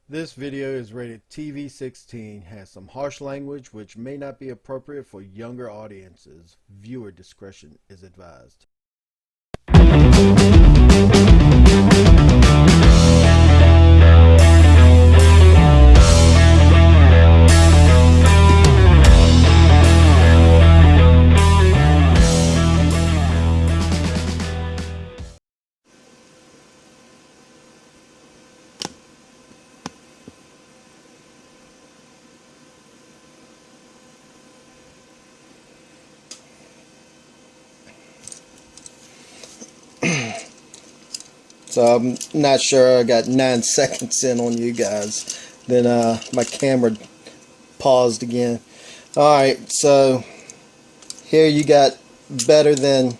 This video is rated TV-16, has some harsh language which may not be appropriate for younger audiences. Viewer discretion is advised. So I'm not sure, I got 9 seconds in on you guys. Then my camera paused again. Alright, so here you got better than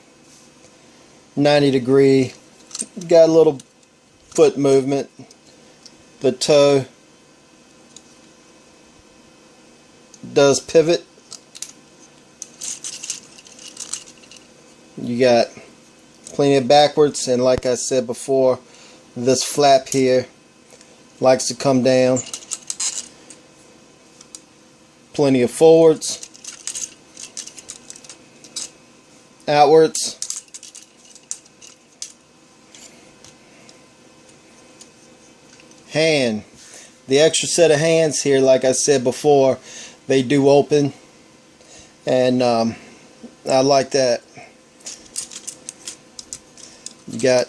90 degree. Got a little foot movement. The toe does pivot. You got plenty of backwards, and like I said before, this flap here likes to come down. Plenty of forwards, outwards, hand. The extra set of hands here, like I said before, they do open, and I like that. You got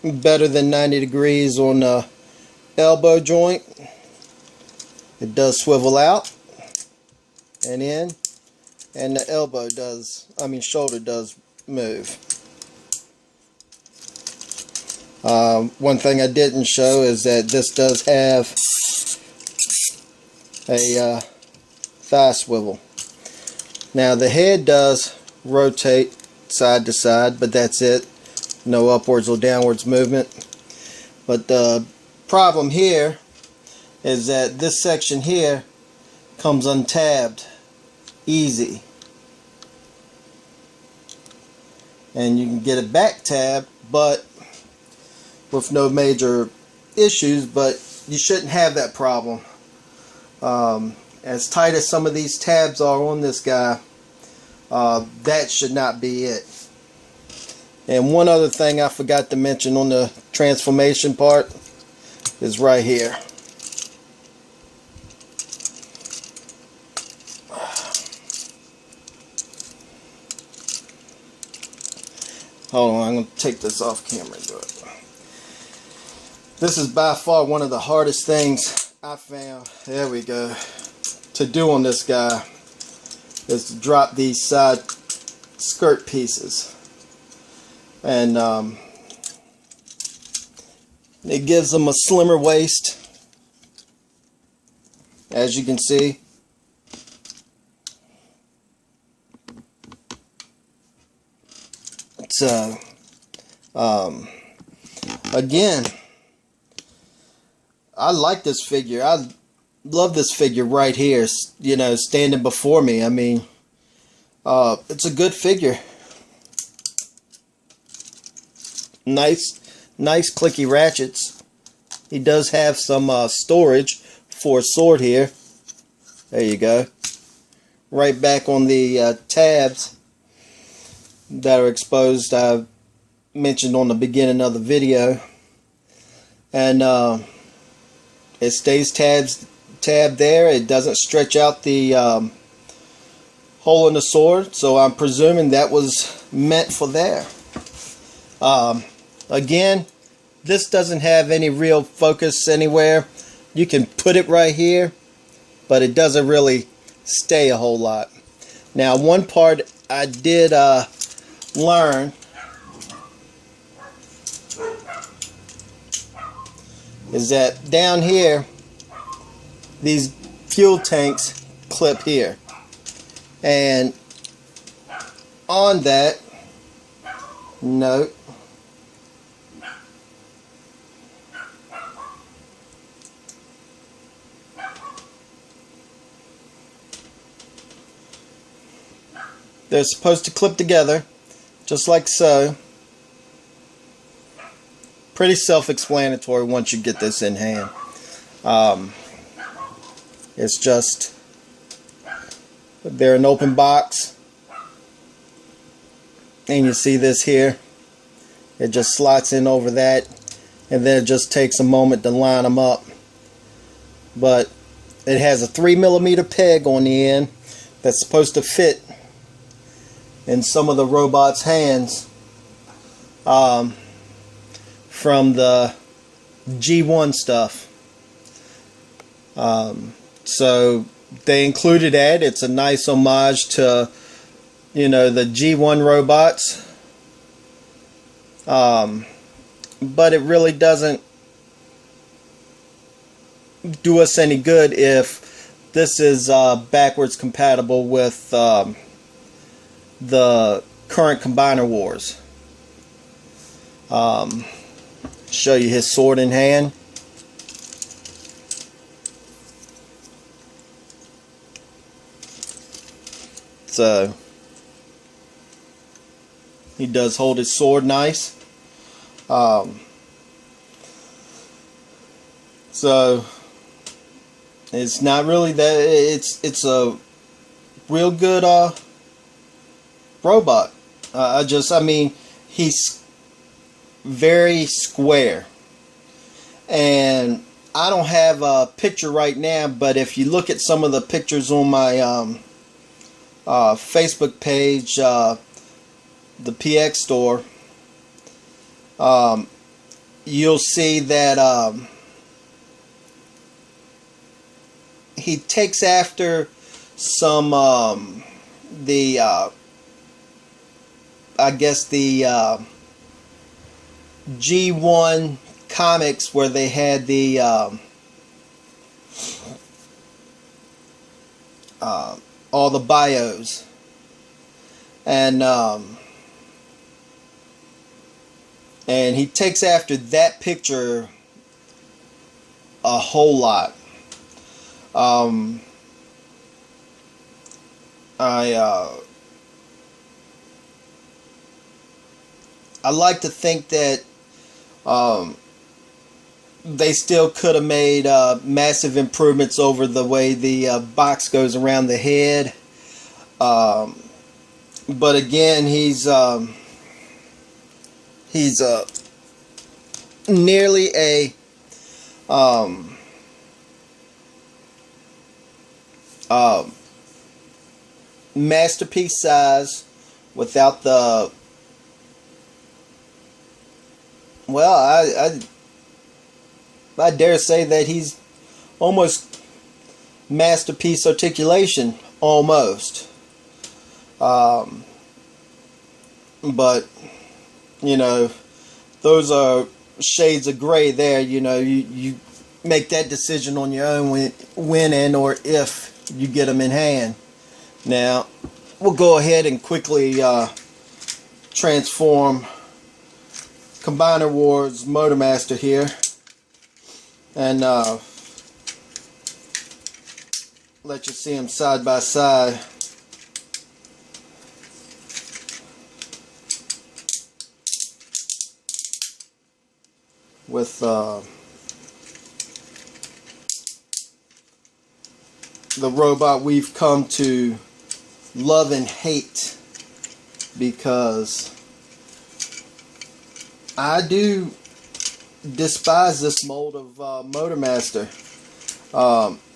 better than 90 degrees on the elbow joint. It does swivel out and in, and the elbow does, shoulder does move. One thing I didn't show is that this does have a thigh swivel. Now the head does rotate side to side, but that's it. No upwards or downwards movement. But the problem here is that this section here comes untabbed easy, and you can get it back tabbed but with no major issues, but you shouldn't have that problem. As tight as some of these tabs are on this guy, that should not be it. And one other thing I forgot to mention on the transformation part is right here. Hold on, I'm going to take this off camera and do it. This is by far one of the hardest things I found, there we go, to do on this guy, is to drop these side skirt pieces. And it gives them a slimmer waist, as you can see. So again, I like this figure. I love this figure right here, you know, standing before me. I mean, it's a good figure. Nice clicky ratchets. He does have some storage for a sword here. There you go. Right back on the tabs that are exposed, I mentioned on the beginning of the video. And it stays tabbed there. It doesn't stretch out the hole in the sword, so I'm presuming that was meant for there. Again, this doesn't have any real focus anywhere. You can put it right here, but it doesn't really stay a whole lot. Now, one part I did learn is that down here, these fuel tanks clip here. And on that note, they're supposed to clip together, just like so. Pretty self-explanatory once you get this in hand. It's just, they're an open box, and you see this here, it just slots in over that, and then it just takes a moment to line them up. But it has a 3mm peg on the end that's supposed to fit in some of the robot's hands from the G1 stuff. So they included that. It's a nice homage to, you know, the G1 robots. But it really doesn't do us any good if this is backwards compatible with the current Combiner Wars. Show you his sword in hand. So he does hold his sword nice. So it's not really that, it's a real good robot. I mean, he's very square, and I don't have a picture right now, but if you look at some of the pictures on my Facebook page, the PX store, you'll see that he takes after some I guess the G1 comics, where they had the all the bios, and he takes after that picture a whole lot. I like to think that they still could have made massive improvements over the way the box goes around the head. But again, he's nearly a masterpiece size without the, well, I dare say that he's almost masterpiece articulation, almost. But you know, those are shades of gray there. You know, you make that decision on your own when and or if you get them in hand. Now we'll go ahead and quickly transform Combiner Wars Motormaster here, and let you see them side by side. With the robot we've come to love and hate, because I do despise this mold of Motormaster.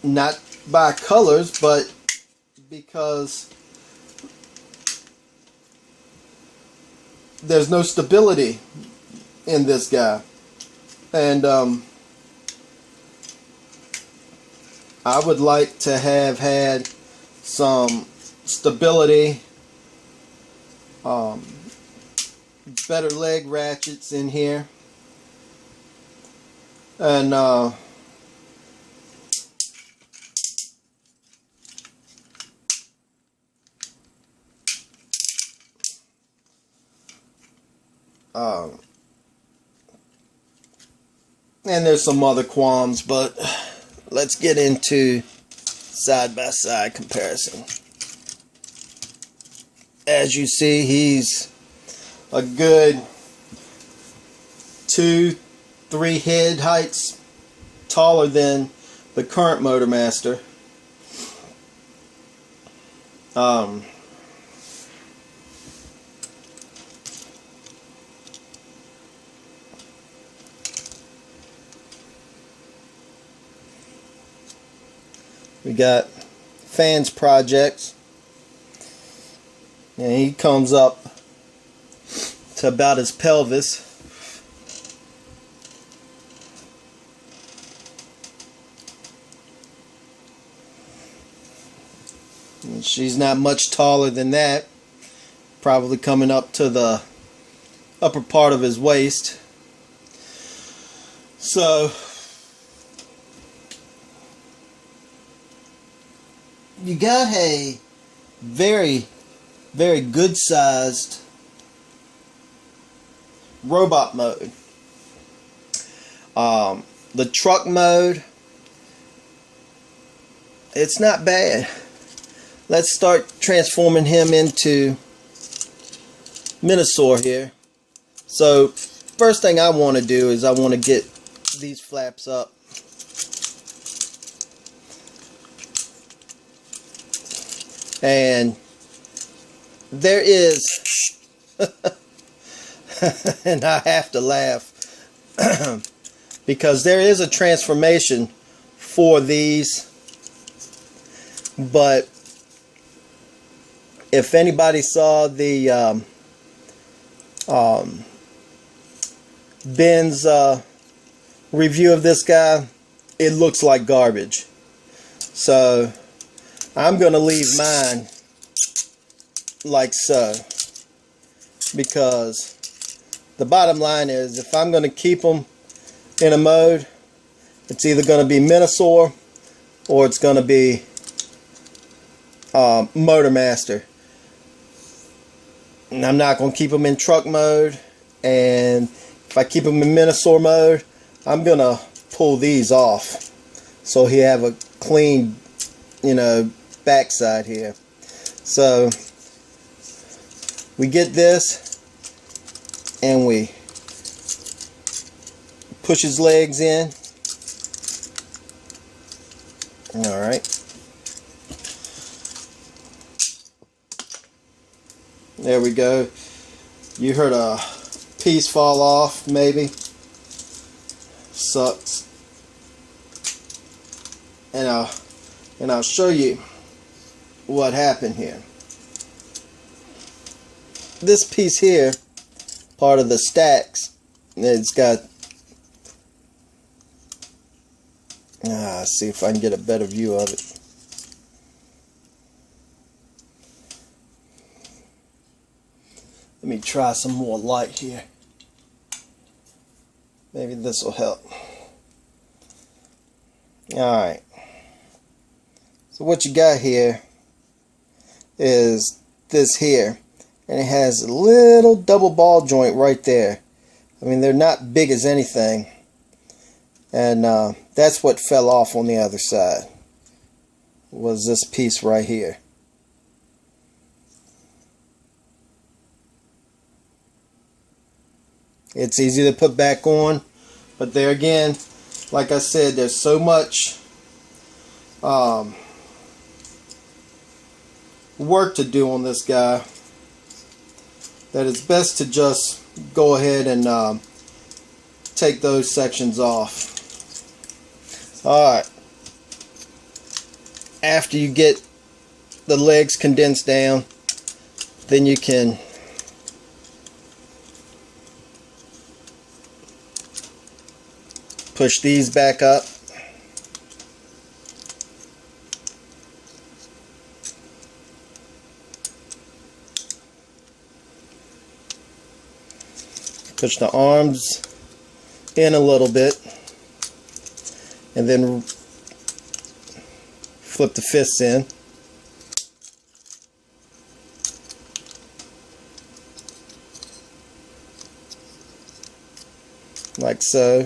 Not by colors, but because there's no stability in this guy. And I would like to have had some stability, better leg ratchets in here, and and there's some other qualms, but let's get into side-by-side comparison. As you see, he's a good 2-3 head heights taller than the current Motormaster. We got fans projects, and he comes up to about his pelvis. And she's not much taller than that, probably coming up to the upper part of his waist. So you got a very, very good sized robot mode. The truck mode, it's not bad. Let's start transforming him into Minosaur here. So first thing I want to do is I want to get these flaps up. And there is and I have to laugh because there is a transformation for these, but if anybody saw the Ben's review of this guy, it looks like garbage. So I'm going to leave mine like so, because the bottom line is, if I'm going to keep them in a mode, it's either going to be Minosaur or it's going to be Motormaster. And I'm not going to keep them in truck mode, and if I keep them in Minosaur mode, I'm going to pull these off so he have a clean, you know, backside here. So we get this and we push his legs in. Alright. There we go. You heard a piece fall off, maybe. Sucks. And I'll show you what happened here. This piece here, part of the stacks, it's got, see if I can get a better view of it. Let me try some more light here. Maybe this will help. Alright. So what you got here is this here. And it has a little double ball joint right there. I mean, they're not big as anything. And that's what fell off on the other side. Was this piece right here. It's easy to put back on, but there again, like I said, there's so much work to do on this guy that it's best to just go ahead and take those sections off. Alright, after you get the legs condensed down, then you can push these back up. Push the arms in a little bit, and then flip the fists in. Like so.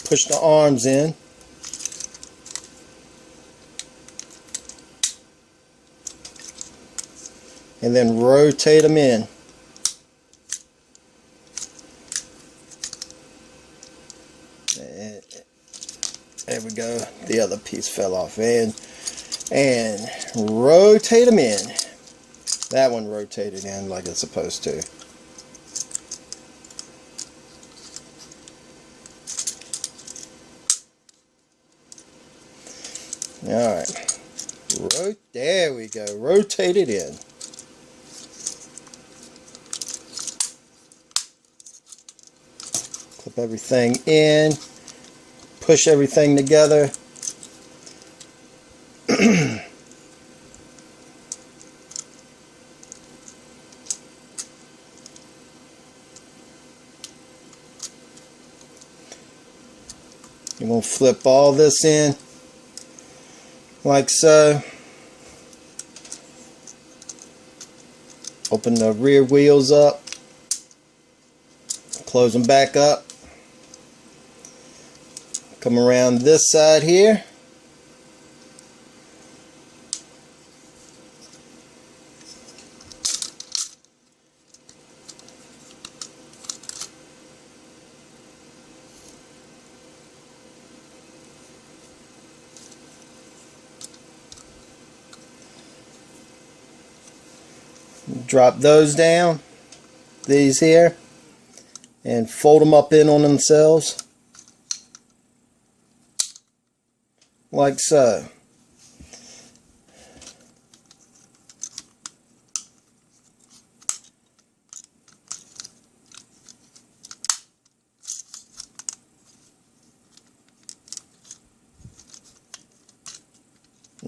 Push the arms in. And then rotate them in. There we go. piece fell off. And rotate them in. That one rotated in like it's supposed to. Alright. There we go. Rotate it in. Clip everything in. Push everything together. You're going to flip all this in like so. Open the rear wheels up. Close them back up. Come around this side here. Drop those down, these here, and fold them up in on themselves like so.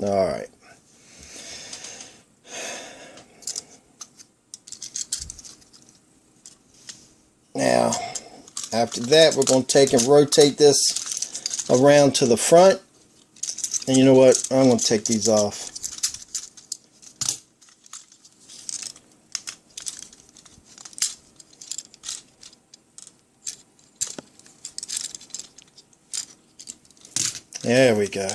All right. Now, after that, we're going to take and rotate this around to the front. And you know what? I'm going to take these off. There we go.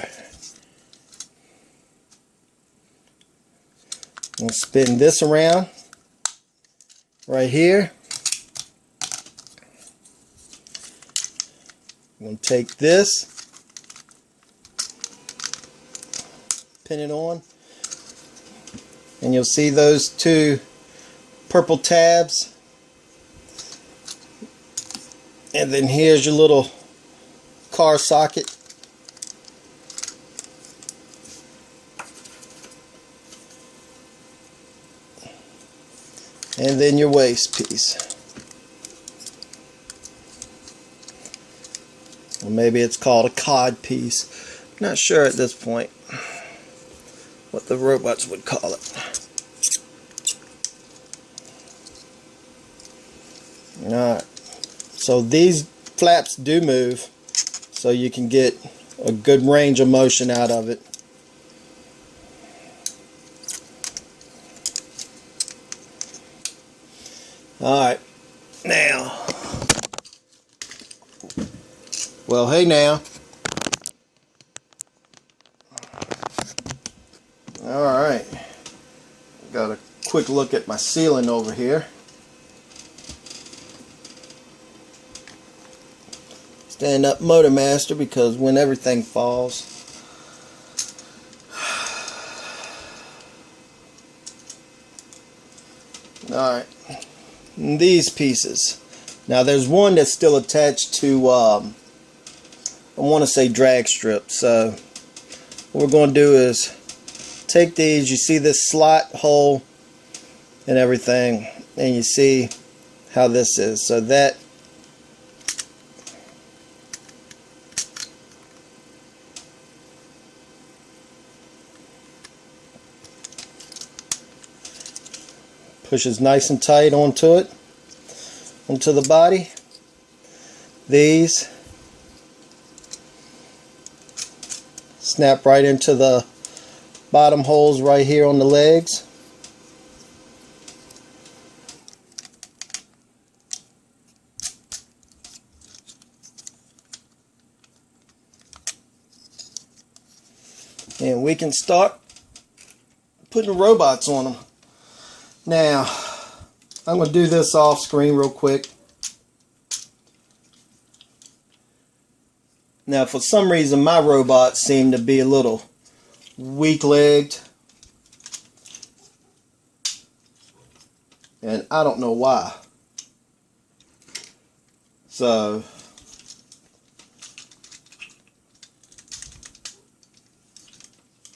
I'm going to spin this around right here. I'm going to take this, pin it on, and you'll see those two purple tabs. And then here's your little car socket. And then your waist piece. Or maybe it's called a cod piece. Not sure at this point what the robots would call it. Alright. So these flaps do move, so you can get a good range of motion out of it. Alright. Now. Well, hey now. Alright. Got a quick look at my ceiling over here. Stand up Motormaster, because when everything falls, alright. These pieces. Now there's one that's still attached to I want to say drag strip. So what we're going to do is take these. You see this slot hole and everything, and you see how this is. So that pushes nice and tight onto it, onto the body. These snap right into the bottom holes right here on the legs. And we can start putting robots on them. Now, I'm going to do this off screen real quick. Now, for some reason, my robots seem to be a little weak-legged. And I don't know why. So,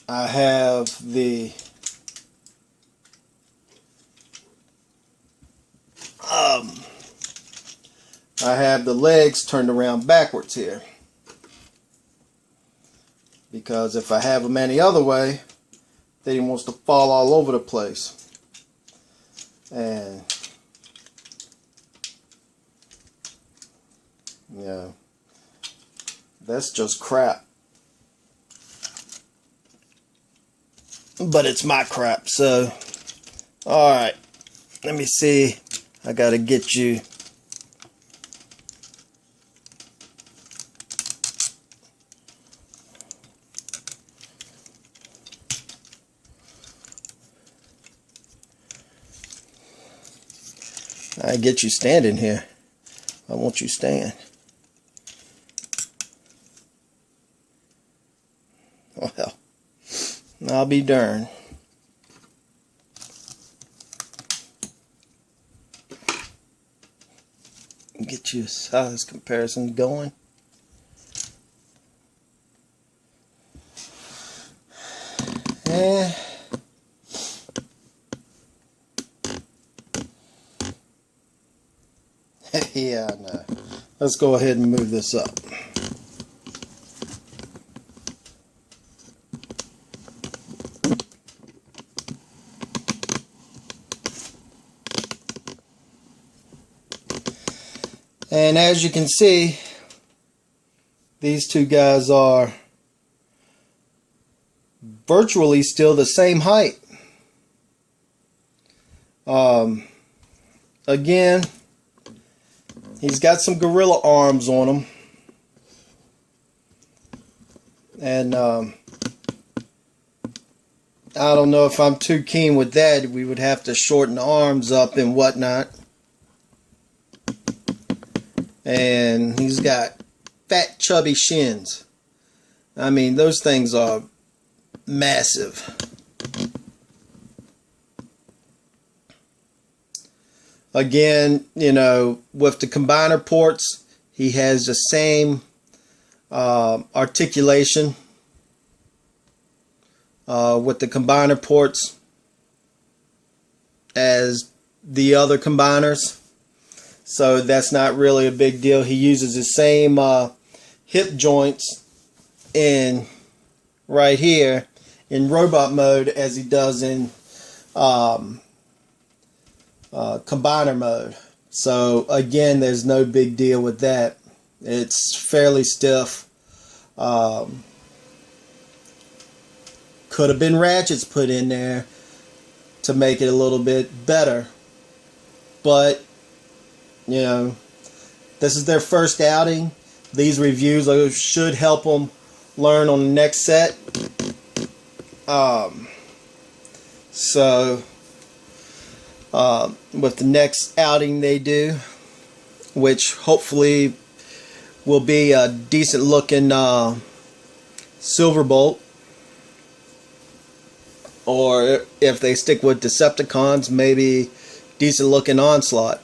I have the legs turned around backwards here, because if I have them any other way, then he wants to fall all over the place. And yeah, that's just crap. But it's my crap, so alright, let me see. I gotta get you. I get you standing here. I want you stand. Well, I'll be darned. Get you a size comparison going. Yeah, no. Let's go ahead and move this up. And as you can see, these two guys are virtually still the same height. Again, he's got some gorilla arms on him. And I don't know if I'm too keen with that. We would have to shorten the arms up and whatnot. And he's got fat, chubby shins. I mean, those things are massive. Again, you know, with the combiner ports, he has the same articulation with the combiner ports as the other combiners. So that's not really a big deal. He uses the same hip joints in right here in robot mode as he does in combiner mode. So again, there's no big deal with that. It's fairly stiff. Could have been ratchets put in there to make it a little bit better, but you know, this is their first outing. These reviews should help them learn on the next set. So with the next outing they do, which hopefully will be a decent looking Silverbolt, or if they stick with Decepticons, maybe decent looking Onslaught.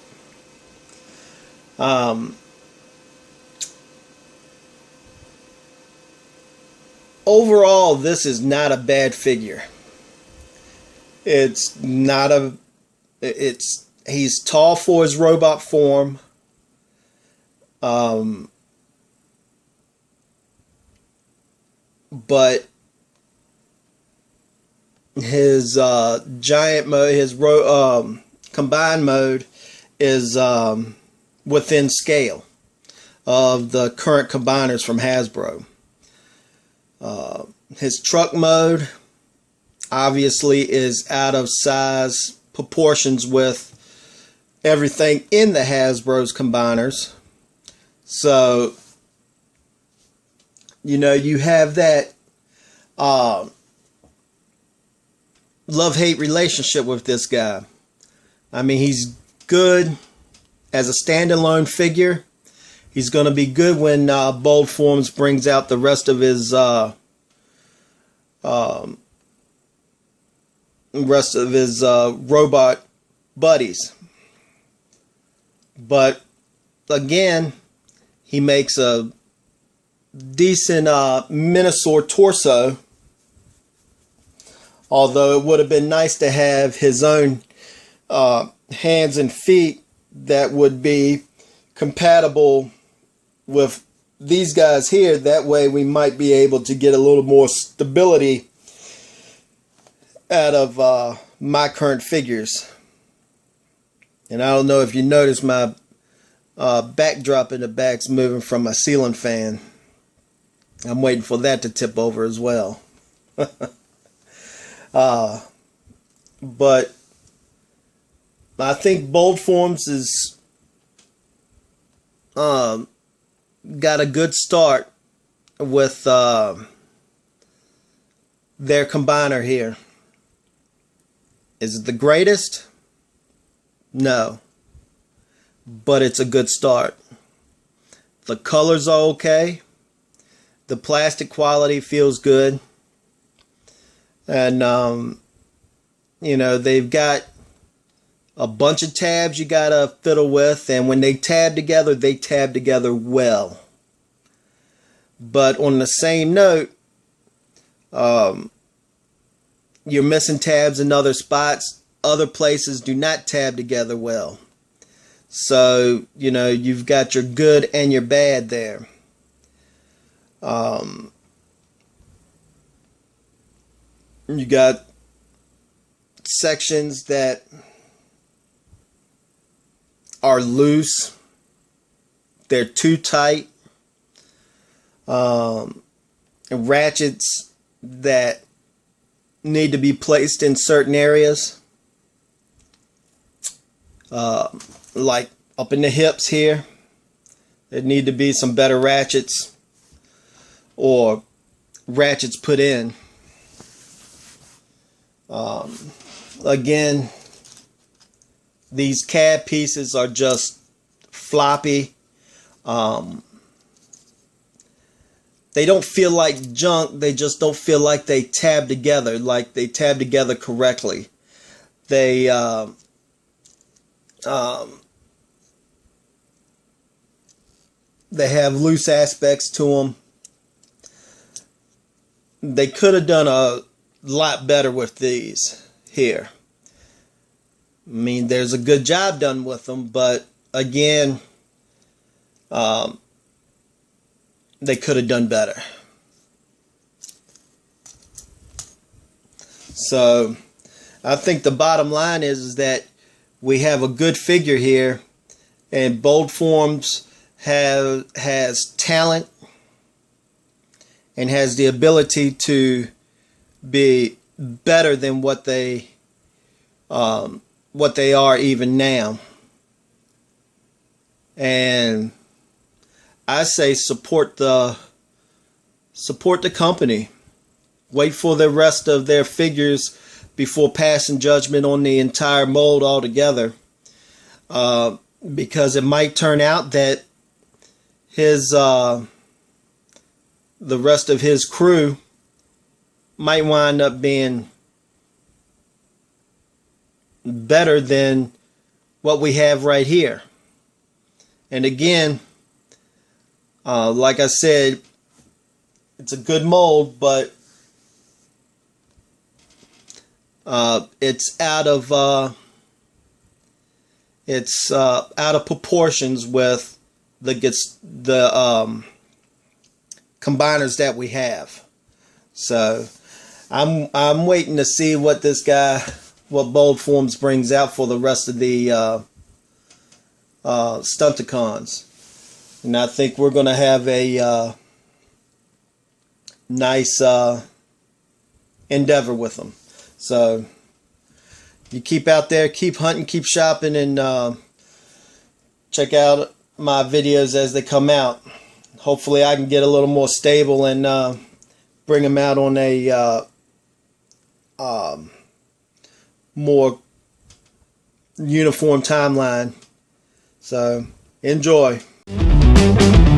Overall, this is not a bad figure. It's not a. He's tall for his robot form. But his giant mode, his combined mode, is within scale of the current combiners from Hasbro. His truck mode obviously is out of size proportions with everything in the Hasbro's combiners. So, you know, you have that love-hate relationship with this guy. I mean, he's good as a standalone figure, He's going to be good when Boldforms brings out the rest of his robot buddies. But again, he makes a decent Minosaur torso, although it would have been nice to have his own hands and feet that would be compatible with these guys here. That way we might be able to get a little more stability out of my current figures. And I don't know if you notice my backdrop in the back's moving from my ceiling fan. I'm waiting for that to tip over as well. But I think Boldforms is got a good start with their combiner here. Is it the greatest? No. But it's a good start. The colors are okay. The plastic quality feels good. And, you know, they've got a bunch of tabs you gotta fiddle with. And when they tab together well. But on the same note, you're missing tabs in other spots. Other places do not tab together well. So, you know, you've got your good and your bad there. You got sections that are loose. They're too tight. Ratchets that need to be placed in certain areas. Like up in the hips here, there need to be some better ratchets or ratchets put in. Again, these cab pieces are just floppy. They don't feel like junk, they just don't feel like they tab together, like they tab together correctly. They have loose aspects to them. They could have done a lot better with these here. I mean, there's a good job done with them, but again, they could have done better. So I think the bottom line is that we have a good figure here, and Boldforms has talent and has the ability to be better than what they are even now. And I say support the company. Wait for the rest of their figures before passing judgment on the entire mold altogether, because it might turn out that the rest of his crew might wind up being better than what we have right here. And again, like I said, it's a good mold, but it's out of proportions with the combiners that we have. So I'm waiting to see what Boldforms brings out for the rest of the Stunticons. And I think we're going to have a nice endeavor with them. So you keep out there, keep hunting, keep shopping, and check out my videos as they come out. Hopefully I can get a little more stable and bring them out on a more uniform timeline. So enjoy. Bye.